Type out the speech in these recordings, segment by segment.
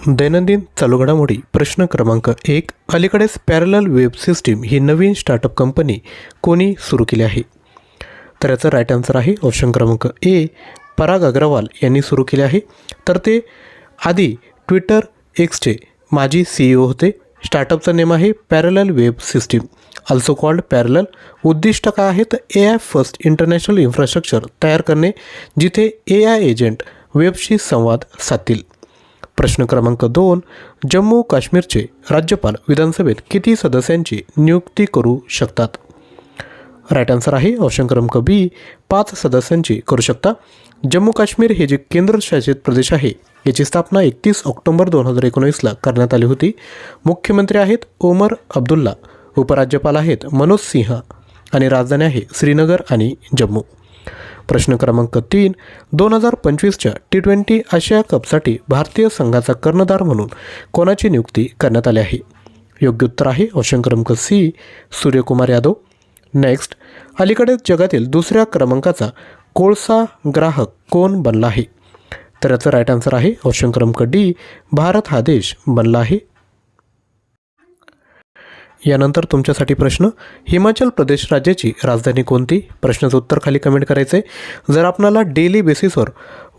दैनंदिन चालू घडामोडी प्रश्न क्रमांक 1. अलीकडेच पॅरलल वेब सिस्टीम ही नवीन स्टार्टअप कंपनी कोणी सुरू केली आहे? तर याचं राईट आन्सर आहे ऑप्शन क्रमांक ए, पराग अग्रवाल यांनी सुरू केले आहे. तर ते आधी ट्विटर एक्सचे माजी CEO होते. स्टार्टअपचं नेम आहे parallel web system, also called parallel. उद्दिष्ट काय आहे तर AI फर्स्ट इंटरनॅशनल इन्फ्रास्ट्रक्चर तयार करणे, जिथे AI एजंट वेबशी संवाद साधतील. प्रश्न क्रमांक 2. जम्मू काश्मीरचे राज्यपाल विधानसभेत किती सदस्यांची नियुक्ती करू शकतात? राईट आन्सर आहे ऑप्शन क्रमांक बी, 5 सदस्यांची करू शकता. जम्मू काश्मीर हे जे केंद्रशासित प्रदेश आहे याची स्थापना 31 ऑक्टोबर 2019ला करण्यात आली होती. मुख्यमंत्री आहेत ओमर अब्दुल्ला, उपराज्यपाल आहेत मनोज सिंह आणि राजधानी आहे श्रीनगर आणि जम्मू. प्रश्न क्रमांक 3. 2025च्या T20 आशिया कपसाठी भारतीय संघाचा कर्णधार म्हणून कोणाची नियुक्ती करण्यात आली आहे? योग्य उत्तर आहे ऑप्शन क्रमांक सी, सूर्यकुमार यादव. नेक्स्ट, अलीकडेच जगातील दुसऱ्या क्रमांकाचा कोळसा ग्राहक कोण बनला आहे? तर याचं राईट आन्सर आहे ऑप्शन क्रमांक डी, भारत हा देश बनला आहे. यानंतर तुमच्यासाठी प्रश्न, हिमाचल प्रदेश राज्याची राजधानी कोणती? प्रश्नाचं उत्तर खाली कमेंट करायचं आहे. जर आपल्याला डेली बेसिसवर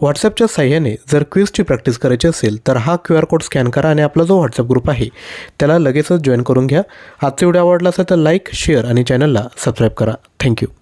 व्हॉट्सॲपच्या साह्याने जर क्विजची प्रॅक्टिस करायची असेल तर हा QR कोड स्कॅन करा आणि आपला जो व्हॉट्सॲप ग्रुप आहे त्याला लगेचच जॉईन करून घ्या. आजचा व्हिडिओ आवडला असेल तर लाईक, शेअर आणि चॅनलला सबस्क्राईब करा. थँक्यू.